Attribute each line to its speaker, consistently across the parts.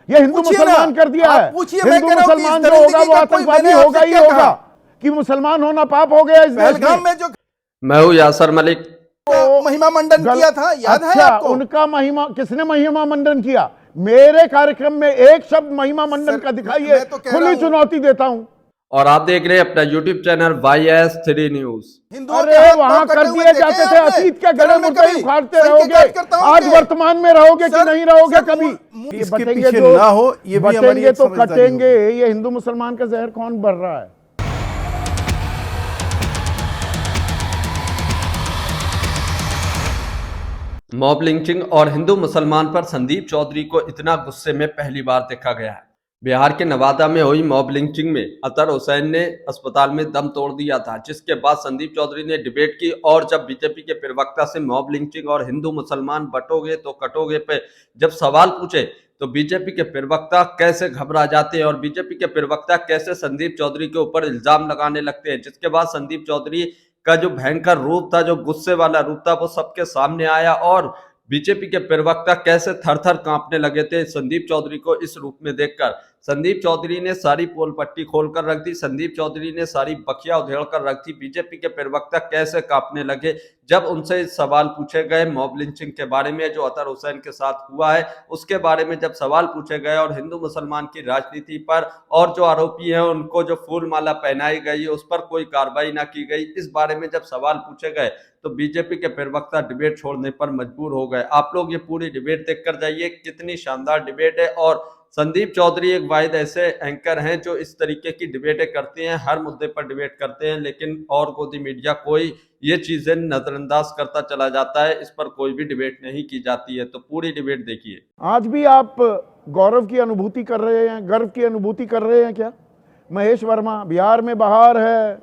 Speaker 1: ये हिंदू मुसलमान कर दिया है। हिंदू मुसलमान जो होगा वो आतंकवादी होगा ही होगा। कि मुसलमान होना पाप हो गया इस देश में।
Speaker 2: मैं हूँ यासर मलिक।
Speaker 3: महिमा मंडन किया था, याद है आपको?
Speaker 1: उनका महिमा, किसने महिमा मंडन किया? मेरे कार्यक्रम में एक शब्द महिमा मंडन का दिखाइए, खुली चुनौती देता हूं।
Speaker 2: और आप देख रहे हैं अपना YouTube चैनल YS3 न्यूज।
Speaker 1: अरे वहां कर दिए जाते थे, अतीत के गले मुद्दे उखाड़ते रहोगे, आज वर्तमान में रहोगे कि नहीं रहोगे कभी? ये बटेंगे जो
Speaker 3: ना हो, ये भी
Speaker 1: बटेंगे तो कटेंगे। ये हिंदू मुसलमान का जहर कौन भर रहा है?
Speaker 2: मॉब लिंचिंग और हिंदू मुसलमान पर संदीप चौधरी को इतना गुस्से में पहली बार देखा गया है। बिहार के नवादा में हुई मॉब लिंचिंग में अतर हुसैन ने अस्पताल में दम तोड़ दिया था, जिसके बाद संदीप चौधरी ने डिबेट की और जब बीजेपी के प्रवक्ता से मॉब लिंचिंग और हिंदू मुसलमान बटोगे तो कटोगे पे जब सवाल पूछे तो बीजेपी के प्रवक्ता कैसे घबरा जाते हैं और बीजेपी के प्रवक्ता कैसे संदीप चौधरी के ऊपर इल्जाम लगाने लगते हैं, जिसके बाद संदीप चौधरी का जो भयंकर रूप था, जो गुस्से वाला रूप था, वो सबके सामने आया और बीजेपी के प्रवक्ता कैसे थर-थर कांपने लगे थे संदीप चौधरी को इस रूप में देखकर। संदीप चौधरी ने सारी पोल पट्टी खोलकर रख दी, संदीप चौधरी ने सारी बखिया उधेड़ कर रख दी। बीजेपी के प्रवक्ता कैसे कांपने लगे जब उनसे सवाल पूछे गए मॉब लिंचिंग के बारे में, जो अतर हुसैन के साथ हुआ है उसके बारे में जब सवाल पूछे गए और हिंदू मुसलमान की राजनीति पर और जो आरोपी हैं उनको जो फूल माला पहनाई गई है उस पर कोई कार्रवाई ना की गई, इस बारे में जब सवाल पूछे गए तो बीजेपी के प्रवक्ता डिबेट छोड़ने पर मजबूर हो गए। आप लोग ये पूरी डिबेट देख कर जाइए, कितनी शानदार डिबेट है। और संदीप चौधरी एक वाहिद ऐसे एंकर हैं जो इस तरीके की डिबेटें करते हैं, हर मुद्दे पर डिबेट करते हैं, लेकिन और गोदी मीडिया कोई ये चीजें नजरअंदाज करता चला जाता है, इस पर कोई भी डिबेट नहीं की जाती है। तो पूरी डिबेट देखिए।
Speaker 1: आज भी आप गौरव की अनुभूति कर रहे हैं, गर्व की अनुभूति कर रहे हैं क्या? महेश वर्मा, बिहार में बहार है,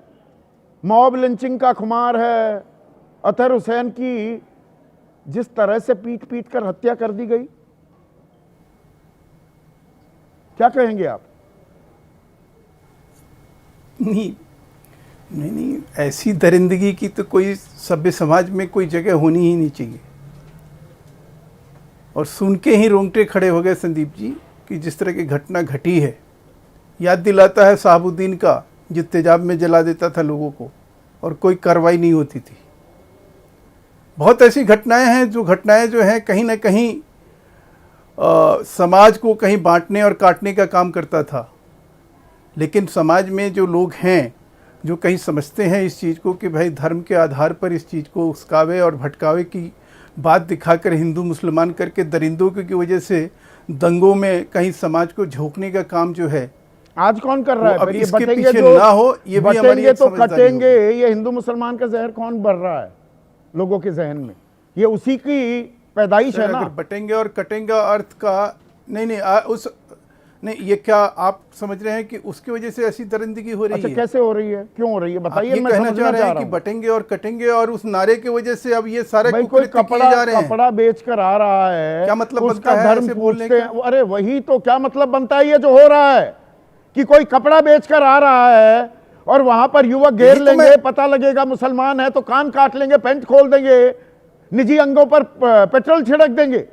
Speaker 1: मॉब लिंचिंग का खुमार है, अतर हुसैन की जिस तरह से पीट पीट कर हत्या कर दी गई, क्या कहेंगे आप?
Speaker 3: नहीं, ऐसी दरिंदगी की तो कोई सभ्य समाज में कोई जगह होनी ही नहीं चाहिए। और सुन के ही रोंगटे खड़े हो गए संदीप जी कि जिस तरह की घटना घटी है, याद दिलाता है साहबुद्दीन का, जो तेजाब में जला देता था लोगों को और कोई कार्रवाई नहीं होती थी। बहुत ऐसी घटनाएं हैं जो हैं कहीं ना कहीं समाज को कहीं बांटने और काटने का काम करता था। लेकिन समाज में जो लोग हैं जो कहीं समझते हैं इस चीज़ को कि भाई धर्म के आधार पर इस चीज़ को उस्कावे और भटकावे की बात दिखाकर हिंदू मुसलमान करके दरिंदों की वजह से दंगों में कहीं समाज को झोंकने का काम जो है
Speaker 1: आज कौन कर रहा है?
Speaker 3: अब इसके पीछे ना हो, ये भी हमारी
Speaker 1: तो कटेंगे। ये हिंदू मुसलमान का जहर कौन भर रहा है लोगों के जहन में? ये उसी की पैदाइश है ना।
Speaker 3: बटेंगे और कटेंगे अर्थ का नहीं, ये क्या आप समझ रहे हैं कि उसकी वजह से ऐसी दरिंदगी हो रही है?
Speaker 1: कैसे हो रही है, क्यों हो रही है बताइए।
Speaker 3: मैं कहना चाह रहे हैं कि बटेंगे और कटेंगे और उस नारे की वजह से अब ये सारे
Speaker 1: कोई कपड़ा बेच कर आ रहा है,
Speaker 3: क्या मतलब
Speaker 1: उसका धर्म पूछते हैं? अरे वही तो, क्या मतलब बनता है ये जो हो रहा है कि कोई कपड़ा बेच कर आ रहा है और वहां पर युवक घेर लेंगे, पता लगेगा मुसलमान है तो कान काट लेंगे, पैंट खोल देंगे, निजी अंगों पर पेट्रोल छिड़क देंगे।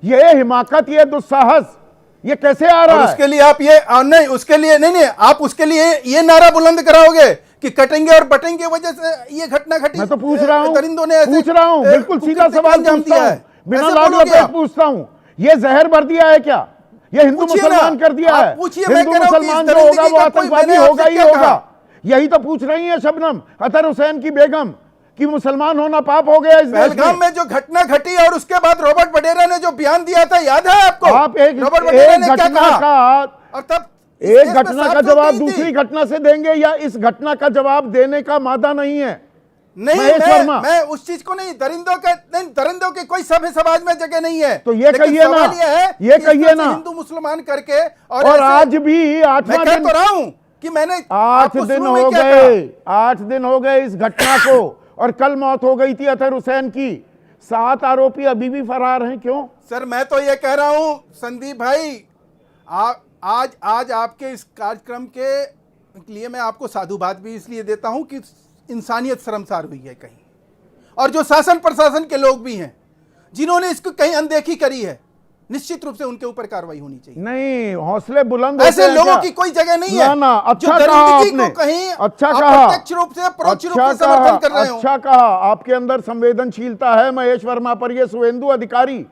Speaker 1: ये हिमाकत, ये दुस्साहस, ये कैसे आ रहा है?
Speaker 3: उसके लिए आप ये नहीं, उसके लिए नहीं, आप उसके लिए ये नारा बुलंद कराओगे कि कटेंगे और बटेंगे वजह से ये घटना घटी।
Speaker 1: मैं तो पूछ रहा हूं,
Speaker 3: दरिंदों ने
Speaker 1: बिल्कुल सीधा सवाल पूछता हूं, बिना लाग लपेट पूछता हूं, ये जहर भर दिया है क्या? ये हिंदू मुसलमान कर दिया है? हिंदू मुसलमान जो होगा वो आतंकवादी होगा ही होगा। यही तो पूछ रही है शबनम अतर हुसैन की बेगम कि मुसलमान होना पाप हो गया इस देश में।
Speaker 3: पहलगाम में जो घटना घटी और उसके बाद रॉबर्ट वडेरा ने जो बयान दिया था, याद है आपको?
Speaker 1: आप एक घटना का जवाब दूसरी घटना से देंगे या इस घटना का जवाब देने का मादा नहीं है?
Speaker 3: नहीं, मैं उस चीज को नहीं, दरिंदों के कोई सभ्य समाज में जगह नहीं है।
Speaker 1: तो ये कहिए ना, ये कहिए ना
Speaker 3: हिंदू मुसलमान करके।
Speaker 1: और आज भी 8वां दिन
Speaker 3: तो रहा हूं कि मैंने
Speaker 1: 8 दिन हो गए, 8 दिन हो गए इस घटना को, और कल मौत हो गई थी अतर हुसैन की। 7 आरोपी अभी भी फरार हैं, क्यों?
Speaker 3: सर मैं तो ये कह रहा हूं संदीप भाई, आज आपके इस कार्यक्रम के लिए मैं आपको साधुवाद भी इसलिए देता हूं कि इंसानियत शर्मसार हुई है कहीं, और जो शासन प्रशासन के लोग भी हैं जिन्होंने इसको कहीं अनदेखी करी है, निश्चित रूप से उनके ऊपर कार्रवाई होनी चाहिए।
Speaker 1: नहीं, हौसले बुलंद
Speaker 3: ऐसे
Speaker 1: होते हैं
Speaker 3: लोगों
Speaker 1: क्या?
Speaker 3: की कोई जगह नहीं है
Speaker 1: ना,
Speaker 3: जो
Speaker 1: अच्छा कहा
Speaker 3: दरिंदगी को
Speaker 1: आपने,
Speaker 3: कहीं
Speaker 1: अच्छा कहा,
Speaker 3: अप्रत्यक्ष रूप से परोक्ष रूप
Speaker 1: अच्छा
Speaker 3: से समर्थन कर रहे हो।
Speaker 1: अच्छा कहा, आपके अंदर संवेदनशीलता है महेश वर्मा पर। ये शुभेंदु अधिकारी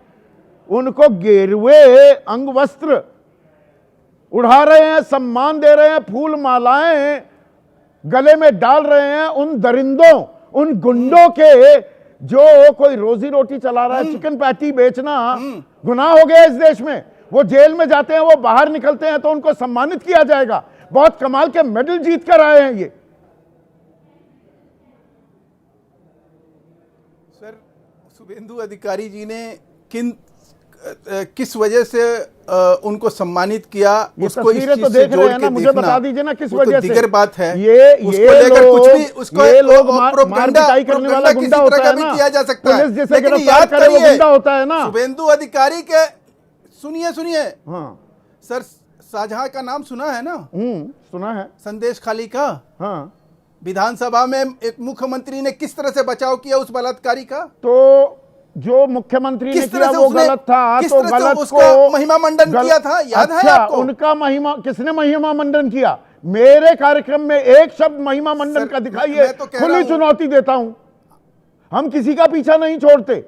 Speaker 1: उनको गेरुए अंग वस्त्र उड़ा रहे हैं, सम्मान दे रहे हैं, फूल मालाएं गले में डाल रहे हैं उन दरिंदों, उन गुंडों के जो कोई रोजी रोटी चला रहा है। चिकन पैटी बेचना गुनाह हो गया इस देश में। वो जेल में जाते हैं, वो बाहर निकलते हैं तो उनको सम्मानित किया जाएगा। बहुत कमाल के मेडल जीत कर आए हैं ये।
Speaker 3: सर, शुभेंदु अधिकारी जी ने किस वजह से उनको सम्मानित किया,
Speaker 1: ये
Speaker 3: उसको इस
Speaker 1: तस्वीरें
Speaker 3: चीज
Speaker 1: तो
Speaker 3: से
Speaker 1: देख रहे
Speaker 3: जोड़
Speaker 1: हैं
Speaker 3: के
Speaker 1: ना, मुझे
Speaker 3: देखना,
Speaker 1: बता दीजिए ना किस
Speaker 3: वो तो
Speaker 1: वजह से।
Speaker 3: दिगर बात है।
Speaker 1: ये
Speaker 3: उसको लेकर
Speaker 1: लोग,
Speaker 3: कुछ भी उसको
Speaker 1: ये लोग मार
Speaker 3: प्रोपेगेंडा
Speaker 1: पिटाई करने वाला
Speaker 3: किसी
Speaker 1: गुंडा
Speaker 3: तरह
Speaker 1: होता
Speaker 3: का
Speaker 1: है
Speaker 3: भी
Speaker 1: ना,
Speaker 3: किया जा सकता है।
Speaker 1: पुलिस जिसे
Speaker 3: लेकिन
Speaker 1: गिरफ्तार
Speaker 3: याद
Speaker 1: करे वो
Speaker 3: करिए,
Speaker 1: गुंडा होता है ना।
Speaker 3: शुभेंदु अधिकारी के सुनिए
Speaker 1: हाँ,
Speaker 3: सर, शाहजहां का नाम सुना है ना?
Speaker 1: सुना है।
Speaker 3: संदेश खाली का।
Speaker 1: हाँ,
Speaker 3: विधानसभा में एक मुख्यमंत्री ने किस तरह से बचाव किया उस बलात्कारी का?
Speaker 1: तो जो मुख्यमंत्री ने किया वो गलत था, तो गलत को
Speaker 3: महिमा मंडन किया था, याद है
Speaker 1: अच्छा,
Speaker 3: आपको?
Speaker 1: उनका महिमा, किसने महिमा मंडन किया? मेरे कार्यक्रम में एक शब्द महिमा मंडन का दिखाइए,
Speaker 3: मैं तो कह रहा
Speaker 1: खुली
Speaker 3: हूं,
Speaker 1: चुनौती देता हूं। हम किसी का पीछा नहीं छोड़ते।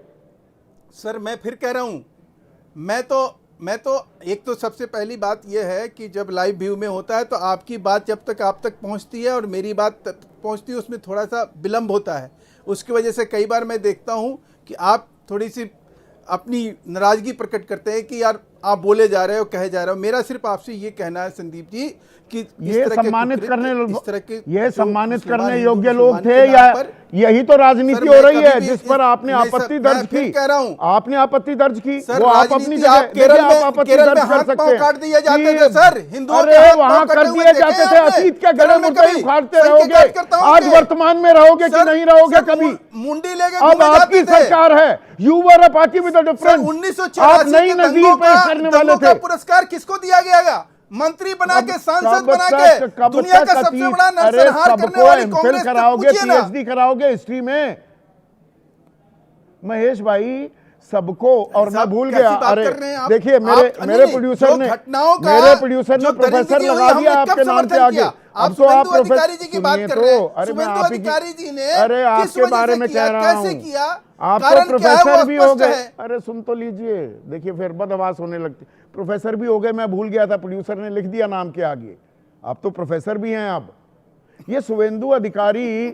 Speaker 3: सर, मैं फिर कह रहा हूं, मैं तो एक तो सबसे पहली बात यह है कि जब लाइव व्यू में होता है तो आपकी बात जब तक आप तक पहुंचती है और मेरी बात पहुंचती है उसमें थोड़ा सा विलंब होता है। उसकी वजह से कई बार मैं देखता हूं कि आप थोड़ी सी अपनी नाराजगी प्रकट करते हैं कि यार आप बोले जा रहे हो, कहे जा रहे हो। मेरा सिर्फ आपसे ये कहना है संदीप जी कि
Speaker 1: ये सम्मानित करने ये सम्मानित करने
Speaker 3: हिंदू
Speaker 1: योग्य
Speaker 3: मुसलमान
Speaker 1: लोग
Speaker 3: के
Speaker 1: थे
Speaker 3: नाम
Speaker 1: या
Speaker 3: पर-
Speaker 1: यही तो राजनीति
Speaker 3: सर,
Speaker 1: हो
Speaker 3: मैं
Speaker 1: रही
Speaker 3: कभी
Speaker 1: है
Speaker 3: भी
Speaker 1: जिस पर आपने
Speaker 3: मैं
Speaker 1: आपत्ति
Speaker 3: मैं
Speaker 1: दर्ज
Speaker 3: फिर
Speaker 1: की।
Speaker 3: कह रहा हूं,
Speaker 1: आपने आपत्ति दर्ज की,
Speaker 3: सर,
Speaker 1: वो आप
Speaker 3: राजनीति
Speaker 1: अपनी जगह
Speaker 3: आप केरल
Speaker 1: देखिए,
Speaker 3: में-
Speaker 1: आप आपत्ति
Speaker 3: केरल में
Speaker 1: दर्ज कर
Speaker 3: हाथ
Speaker 1: सकते
Speaker 3: पांव
Speaker 1: हैं
Speaker 3: काट दिए जाते
Speaker 1: कि-
Speaker 3: थे, सर, हिंदुओं के
Speaker 1: अरे
Speaker 3: हाथ
Speaker 1: वहां
Speaker 3: पांव
Speaker 1: कर
Speaker 3: कटे हुए
Speaker 1: दिए
Speaker 3: देखे
Speaker 1: जाते
Speaker 3: हैं
Speaker 1: थे।
Speaker 3: आपने?
Speaker 1: अतीत के
Speaker 3: केरल
Speaker 1: गले
Speaker 3: में
Speaker 1: मुद्दे
Speaker 3: कभी
Speaker 1: उखाड़ते
Speaker 3: संघ के
Speaker 1: रहोगे,
Speaker 3: कार्यकर्ताओं
Speaker 1: आज
Speaker 3: के-
Speaker 1: वर्तमान में रहोगे कि
Speaker 3: सर,
Speaker 1: नहीं रहोगे
Speaker 3: सर,
Speaker 1: कभी।
Speaker 3: मुंडी लेके
Speaker 1: अब
Speaker 3: घूमे
Speaker 1: आपकी
Speaker 3: जाते थे।
Speaker 1: सरकार है, you were a party with a
Speaker 3: sir,
Speaker 1: difference.
Speaker 3: 1984
Speaker 1: आप नई
Speaker 3: के
Speaker 1: नजीर
Speaker 3: दंगों
Speaker 1: पेश करने वाले
Speaker 3: दंगों का
Speaker 1: थे।
Speaker 3: पुरस्कार किसको दिया गया? मंत्री बना के, सांसद बना
Speaker 1: कब
Speaker 3: के, दुनिया का
Speaker 1: तक
Speaker 3: सबसे बड़ा
Speaker 1: अरे
Speaker 3: नरसंहार करने
Speaker 1: सबको
Speaker 3: वाली
Speaker 1: एमफिल
Speaker 3: कांग्रेस तक
Speaker 1: कराओगे,
Speaker 3: पूछिए ना।
Speaker 1: पीएचडी कराओगे हिस्ट्री में। महेश भाई सबको, और मैं भूल
Speaker 3: कैसी
Speaker 1: गया,
Speaker 3: बात
Speaker 1: अरे
Speaker 3: कर रहे हैं आप?
Speaker 1: देखिए मेरे प्रोड्यूसर ने प्रोफेसर लगा दिया आपके नाम के आगे। अब तो आप
Speaker 3: अधिकारी जी की बात कर रहे हैं।
Speaker 1: अरे मैं
Speaker 3: शुभेंदु
Speaker 1: आप ही
Speaker 3: अधिकारी जी ने
Speaker 1: अरे
Speaker 3: किस
Speaker 1: आपके
Speaker 3: वजह
Speaker 1: बारे
Speaker 3: से
Speaker 1: में
Speaker 3: किया,
Speaker 1: कह रहा
Speaker 3: कैसे
Speaker 1: हूं।
Speaker 3: किया,
Speaker 1: आप तो
Speaker 3: कारण क्या है,
Speaker 1: प्रोफेसर
Speaker 3: वो
Speaker 1: भी हो
Speaker 3: स्पष्ट
Speaker 1: गए।
Speaker 3: है।
Speaker 1: अरे सुन तो लीजिए, देखिए फिर बदहवास होने लगती। प्रोफेसर भी हो गए, मैं भूल गया था, प्रोड्यूसर ने लिख दिया नाम के आगे। आप तो प्रोफेसर भी हैं। अब ये शुभेंदु अधिकारी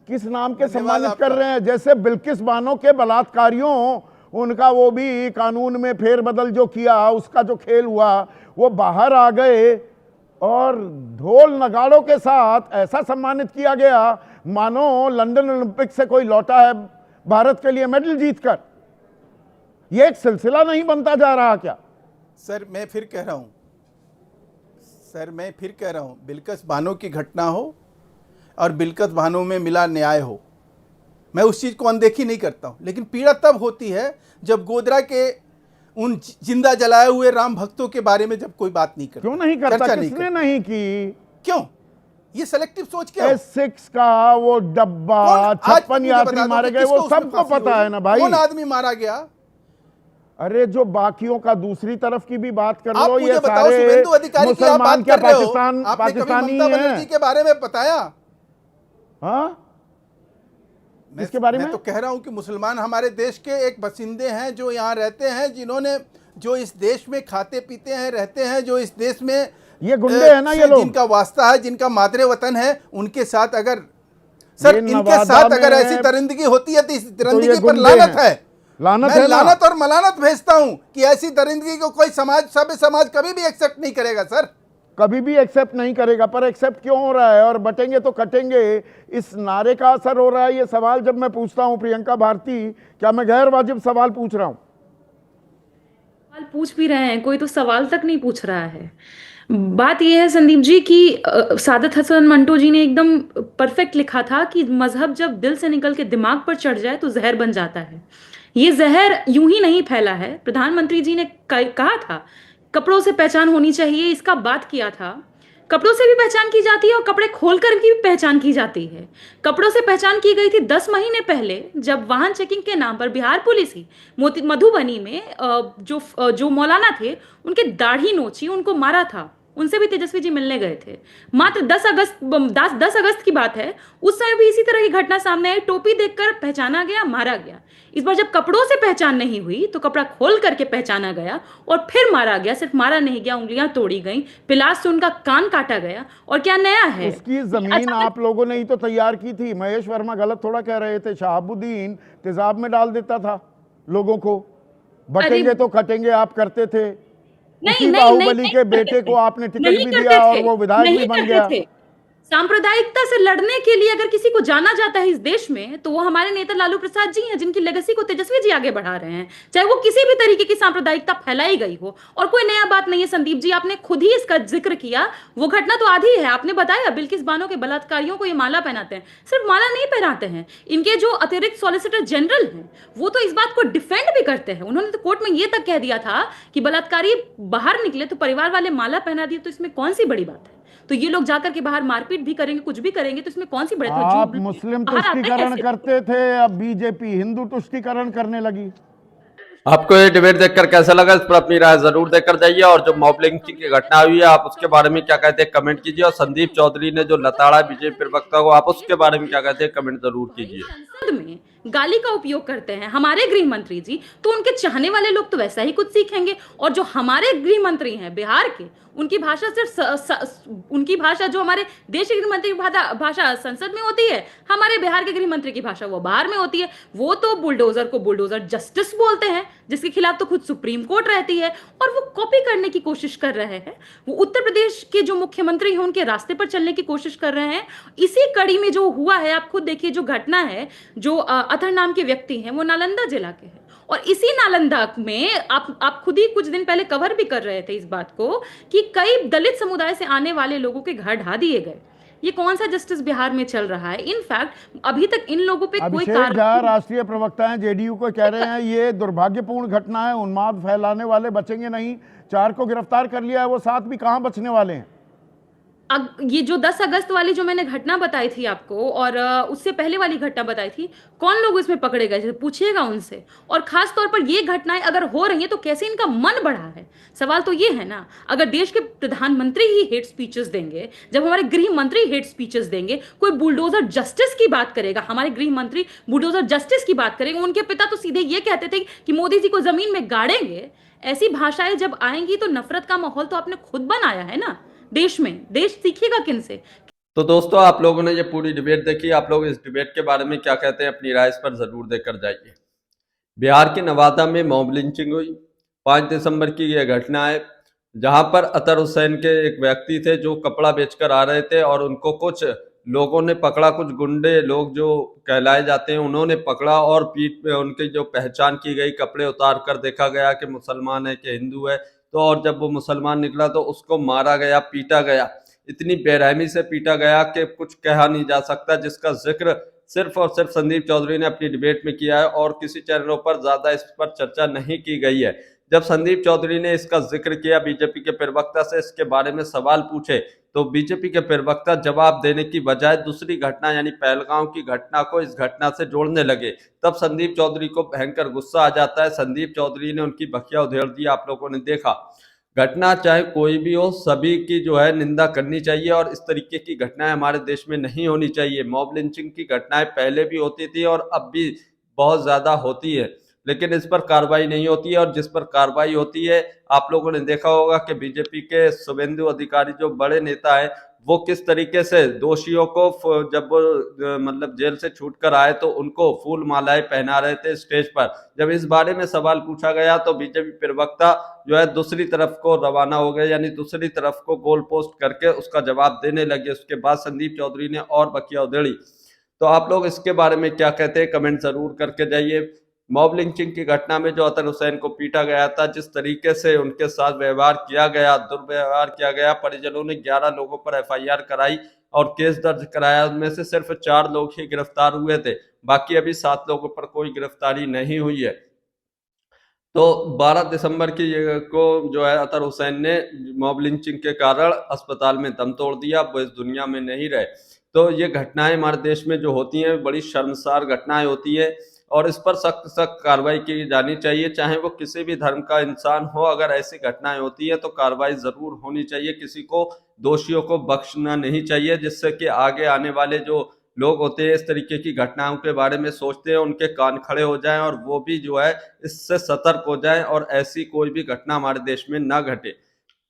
Speaker 1: किस नाम के सम्मानित कर रहे हैं? जैसे बिल्किस बानो के बलात्कारियों, उनका वो भी कानून में फेरबदल जो किया, उसका जो खेल हुआ, वो बाहर आ गए और ढोल नगाड़ों के साथ ऐसा सम्मानित किया गया मानो लंदन ओलंपिक से कोई लौटा है भारत के लिए मेडल जीतकर। ये एक सिलसिला नहीं बनता जा रहा क्या?
Speaker 3: सर, मैं फिर कह रहा हूं, बिल्किस बानो की घटना हो और बिल्किस बानो में मिला न्याय हो, मैं उस चीज को अनदेखी नहीं करता हूं। लेकिन पीड़ा तब होती है जब गोधरा के उन जिंदा जलाए हुए राम भक्तों के बारे में जब कोई बात नहीं करता।
Speaker 1: क्यों नहीं करता?
Speaker 3: चर्चा
Speaker 1: किसने नहीं की?
Speaker 3: क्यों? ये सेलेक्टिव सोच क्या?
Speaker 1: S6 का वो डब्बा, 56 यात्री मारे गए, वो सबको पता है ना भाई।
Speaker 3: कौन आदमी मारा गया?
Speaker 1: अरे जो बाकियों का दूसरी तरफ की भी बात कर
Speaker 3: आप
Speaker 1: लो,
Speaker 3: मुझे
Speaker 1: ये
Speaker 3: बताओ,
Speaker 1: सारे
Speaker 3: शुभेंदु अधिकारी की आप
Speaker 1: मुसलमान
Speaker 3: बात
Speaker 1: क्या
Speaker 3: कर रहे हो,
Speaker 1: पाकिस्तान
Speaker 3: आपने कभी
Speaker 1: पाकिस्तानी
Speaker 3: ममता बनर्जी
Speaker 1: हैं?
Speaker 3: के बारे में बताया?
Speaker 1: हाँ, इसके बारे में
Speaker 3: मैं तो कह रहा हूं कि मुसलमान हमारे देश के एक बसिंदे हैं, जो यहाँ रहते हैं, जिन्होंने, जो इस देश में खाते पीते हैं, रहते हैं, जो इस देश में
Speaker 1: ये गुंडे हैं ना ये लोग,
Speaker 3: जिनका वास्ता है, जिनका मादरे वतन है, उनके साथ अगर सर,
Speaker 1: ये
Speaker 3: इनके
Speaker 1: नवादा
Speaker 3: साथ अगर
Speaker 1: में
Speaker 3: ऐसी दरिंदगी होती है तो इस
Speaker 1: ये
Speaker 3: दरिंदगी पर
Speaker 1: गुंडे
Speaker 3: लानत
Speaker 1: हैं।
Speaker 3: है।
Speaker 1: लानत
Speaker 3: मैं
Speaker 1: है ना?
Speaker 3: लानत और मलानत भेजता हूं कि ऐसी दरिंदगी को कोई समाज, सभ्य समाज कभी भी एक्सेप्ट नहीं करेगा। सर,
Speaker 1: कभी भी एक्सेप्ट नहीं करेगा। पर एक्सेप्ट क्यों हो रहा है? और बटेंगे तो कटेंगे, इस नारे का असर हो रहा है। ये सवाल जब मैं पूछता हूं प्रियंका भारती, क्या मैं गैर वाजिब सवाल पूछ रहा हूं?
Speaker 4: सवाल पूछ भी रहे हैं, कोई तो सवाल तक नहीं पूछ रहा है। बात यह है संदीप जी कि सादत हसन मंटो जी ने एकदम परफेक्ट लिखा था कि मजहब जब दिल से निकल के दिमाग पर चढ़ जाए तो जहर बन जाता है। ये जहर यूं ही नहीं फैला है। प्रधानमंत्री जी ने कहा था कपड़ों से पहचान होनी चाहिए, इसका बात किया था। कपड़ों से भी पहचान की जाती है और कपड़े खोल कर की भी पहचान की जाती है। कपड़ों से पहचान की गई थी 10 महीने पहले, जब वाहन चेकिंग के नाम पर बिहार पुलिस ही मधुबनी में जो मौलाना थे उनके दाढ़ी नोची, उनको मारा था। उनसे भी तेजस्वी जी मिलने गए थे। मात्र 10 अगस्त की बात है, उस समय भी इसी तरह की घटना सामने आई। टोपी देखकर पहचाना गया, मारा गया। इस बार जब कपड़ों से पहचान नहीं हुई तो कपड़ा खोल करके पहचाना गया और फिर मारा गया। सिर्फ मारा नहीं गया, उंगलियां तोड़ी गई, पिलास से उनका कान काटा गया। और क्या नया है,
Speaker 1: उसकी जमीन आप लोगों ने ही तो तैयार की थी। महेश वर्मा गलत थोड़ा कह रहे थे। शहाबुद्दीन तेजाब में डाल देता था लोगों को, बटेंगे तो कटेंगे आप करते थे। उसी बाहुबली के बेटे को आपने टिकट भी दिया और वो विधायक भी बन गया।
Speaker 4: सांप्रदायिकता से लड़ने के लिए अगर किसी को जाना जाता है इस देश में तो वो हमारे नेता लालू प्रसाद जी हैं, जिनकी लेगेसी को तेजस्वी जी आगे बढ़ा रहे हैं, चाहे वो किसी भी तरीके की सांप्रदायिकता फैलाई गई हो। और कोई नया बात नहीं है संदीप जी, आपने खुद ही इसका जिक्र किया। वो घटना तो आधी है, आपने बताया बिल्किस बानो के बलात्कारियों को ये माला पहनाते हैं। सिर्फ माला नहीं पहनाते हैं, इनके जो अतिरिक्त सॉलिसिटर जनरल हैं वो तो इस बात को डिफेंड भी करते हैं। उन्होंने तो कोर्ट में ये तक कह दिया था कि बलात्कारी बाहर निकले तो परिवार वाले माला पहना दिए, तो इसमें कौन सी बड़ी बात है। तो ये लोग जाकर के बाहर मारपीट भी करेंगे, कुछ भी करेंगे, तो इसमें कौन सी बड़ी बात।
Speaker 1: आप मुस्लिम तुष्टीकरण करते थे, अब बीजेपी हिंदू तुष्टीकरण करने लगी।
Speaker 2: आपको ये डिबेट देखकर कैसा लगा, इस पर अपनी राय जरूर देकर जाइए। और जो मॉब लिंचिंग की घटना हुई है, आप उसके बारे में क्या कहते हैं कमेंट कीजिए। और संदीप चौधरी ने जो लताड़ा बीजेपी प्रवक्ता को, आप उसके बारे में क्या कहते हैं कमेंट जरूर कीजिए।
Speaker 4: संसद में गाली का उपयोग करते हैं हमारे गृह मंत्री जी, तो उनके चाहने वाले लोग तो वैसा ही कुछ सीखेंगे। और जो हमारे गृह मंत्री हैं बिहार के, उनकी भाषा सिर्फ उनकी भाषा जो हमारे देश के गृह मंत्री की भाषा संसद में होती है, हमारे बिहार के गृह मंत्री की भाषा वो बाहर में होती है। वो तो बुलडोजर को बुलडोजर जस्टिस बोलते हैं, जिसके खिलाफ तो खुद सुप्रीम कोर्ट रहती है, और वो कॉपी करने की कोशिश कर रहे हैं। वो उत्तर प्रदेश के जो मुख्यमंत्री हैं उनके रास्ते पर चलने की कोशिश कर रहे हैं। इसी कड़ी में जो हुआ है, आप खुद देखिए, जो घटना है, जो अतहर नाम के व्यक्ति हैं वो नालंदा जिला के हैं। और इसी नालंदा में आप खुद ही कुछ दिन पहले कवर भी कर रहे थे इस बात को कि कई दलित समुदाय से आने वाले लोगों के घर ढा दिए गए। ये कौन सा जस्टिस बिहार में चल रहा है? इनफैक्ट अभी तक इन लोगों पे कोई
Speaker 1: कार्रवाई, राष्ट्रीय प्रवक्ता हैं जेडीयू को, कह रहे हैं ये दुर्भाग्यपूर्ण घटना है, उन्माद फैलाने वाले बचेंगे नहीं। 4 को गिरफ्तार कर लिया है, वो 7 भी कहां बचने वाले हैं।
Speaker 4: ये जो 10 अगस्त वाली जो मैंने घटना बताई थी आपको, और उससे पहले वाली घटना बताई थी, कौन लोग इसमें पकड़े गए, पूछिएगा उनसे। और खास तौर पर ये घटनाएं अगर हो रही हैं तो कैसे इनका मन बढ़ा है? सवाल तो ये है ना। अगर देश के प्रधानमंत्री ही हेट स्पीचेस देंगे, जब हमारे गृह मंत्री हेट स्पीचेस देंगे, कोई बुलडोजर जस्टिस की बात करेगा, हमारे गृह मंत्री बुलडोजर जस्टिस की बात करेंगे। उनके पिता तो सीधे ये कहते थे कि मोदी जी को जमीन में गाड़ेंगे। ऐसी भाषाएं जब आएंगी तो नफरत का माहौल तो आपने खुद बनाया है ना देश में। देश सीखेगा किन से?
Speaker 2: तो दोस्तों, आप लोगों ने ये पूरी डिबेट देखी। आप लोग इस डिबेट के बारे में क्या कहते हैं, अपनी राय इस पर जरूर देकर जाइए। बिहार के नवादा में मॉब लिंचिंग हुई 5 दिसंबर की यह घटना है, जहां पर अतर हुसैन के एक व्यक्ति थे जो कपड़ा बेचकर आ रहे थे, और उनको कुछ लोगों ने पकड़ा, कुछ गुंडे लोग जो कहलाए जाते हैं उन्होंने पकड़ा, और पीठ पे उनकी जो पहचान की गई, कपड़े उतार कर देखा गया कि मुसलमान है कि हिंदू है। तो और जब वो मुसलमान निकला तो उसको मारा गया, पीटा गया। इतनी बेरहमी से पीटा गया कि कुछ कहा नहीं जा सकता, जिसका जिक्र सिर्फ और सिर्फ संदीप चौधरी ने अपनी डिबेट में किया है, और किसी चैनलों पर ज्यादा इस पर चर्चा नहीं की गई है। जब संदीप चौधरी ने इसका जिक्र किया, बीजेपी के प्रवक्ता से इसके बारे में सवाल पूछे, तो बीजेपी के प्रवक्ता जवाब देने की बजाय दूसरी घटना यानी पहलगांव की घटना को इस घटना से जोड़ने लगे। तब संदीप चौधरी को भयंकर गुस्सा आ जाता है। संदीप चौधरी ने उनकी बखिया उधेड़ दी, आप लोगों ने देखा। घटना चाहे कोई भी हो, सभी की जो है निंदा करनी चाहिए, और इस तरीके की घटनाएं हमारे देश में नहीं होनी चाहिए। मॉब लिंचिंग की घटनाएं पहले भी होती थी और अब भी बहुत ज्यादा होती है, लेकिन इस पर कार्रवाई नहीं होती है। और जिस पर कार्रवाई होती है, आप लोगों ने देखा होगा कि बीजेपी के शुभेंदु अधिकारी जो बड़े नेता है, वो किस तरीके से दोषियों को जब वो मतलब जेल से छूट कर आए तो उनको फूल मालाएं पहना रहे थे स्टेज पर। जब इस बारे में सवाल पूछा गया तो बीजेपी प्रवक्ता जो है दूसरी तरफ को रवाना हो गए, यानी दूसरी तरफ को गोल पोस्ट करके उसका जवाब देने लगे। उसके बाद संदीप चौधरी ने और बखिया उधेड़ी। तो आप लोग इसके बारे में क्या कहते हैं, कमेंट जरूर करके जाइए। मॉब लिंचिंग की घटना में जो अतर हुसैन को पीटा गया था, जिस तरीके से उनके साथ व्यवहार किया गया, दुर्व्यवहार किया गया, परिजनों ने 11 लोगों पर एफआईआर कराई और केस दर्ज कराया। उनमें से सिर्फ 4 लोग ही गिरफ्तार हुए थे, बाकी अभी 7 लोगों पर कोई गिरफ्तारी नहीं हुई है। तो 12 दिसंबर की को जो है अतर हुसैन ने मॉब लिंचिंग के कारण अस्पताल में दम तोड़ दिया, वो इस दुनिया में नहीं रहे। तो ये घटनाएं हमारे देश में जो होती हैं बड़ी शर्मसार घटनाएं होती है और इस पर सख्त सख्त कार्रवाई की जानी चाहिए, चाहे वो किसी भी धर्म का इंसान हो। अगर ऐसी घटनाएं होती है तो कार्रवाई जरूर होनी चाहिए, किसी को दोषियों को बख्शना नहीं चाहिए, जिससे कि आगे आने वाले जो लोग होते हैं इस तरीके की घटनाओं के बारे में सोचते हैं उनके कान खड़े हो जाएं और वो भी जो है इससे सतर्क हो जाएं और ऐसी कोई भी घटना हमारे देश में ना घटे।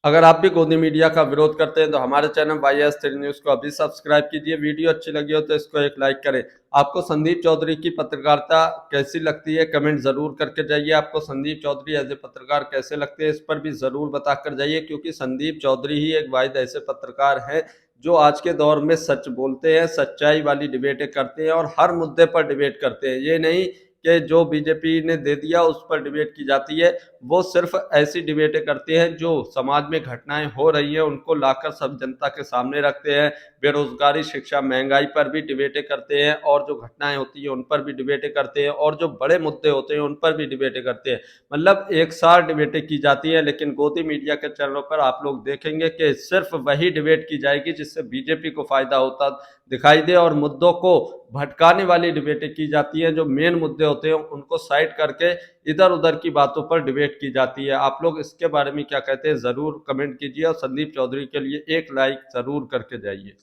Speaker 2: अगर आप भी गोदी मीडिया का विरोध करते हैं तो हमारे चैनल YS3 न्यूज को अभी सब्सक्राइब कीजिए। वीडियो अच्छी लगी हो तो इसको एक लाइक करें। आपको संदीप चौधरी की पत्रकारिता कैसी लगती है कमेंट जरूर करके जाइए। आपको संदीप चौधरी एज ए पत्रकार कैसे लगते हैं इस पर भी जरूर बताकर जाइए, क्योंकि संदीप चौधरी ही एक वाहिद ऐसे पत्रकार हैं जो आज के दौर में सच बोलते हैं, सच्चाई वाली डिबेटें करते हैं और हर मुद्दे पर डिबेट करते हैं। ये नहीं कि जो बीजेपी ने दे दिया उस पर डिबेट की जाती है, वो सिर्फ ऐसी डिबेटें करते हैं जो समाज में घटनाएं हो रही हैं उनको लाकर सब जनता के सामने रखते हैं। बेरोजगारी, शिक्षा, महंगाई पर भी डिबेटें करते हैं और जो घटनाएं होती हैं उन पर भी डिबेटें करते हैं और जो बड़े मुद्दे होते हैं उन पर भी डिबेटें करते हैं। मतलब एक साथ डिबेटें की जाती हैं, लेकिन गोदी मीडिया के चैनलों पर आप लोग देखेंगे कि सिर्फ वही डिबेट की जाएगी जिससे बीजेपी को फायदा होता दिखाई दे और मुद्दों को भटकाने वाली डिबेटें की जाती हैं। जो मेन मुद्दे होते हैं उनको साइड करके इधर उधर की बातों पर डिबेट की जाती है। आप लोग इसके बारे में क्या कहते हैं जरूर कमेंट कीजिए और संदीप चौधरी के लिए एक लाइक जरूर करके जाइए।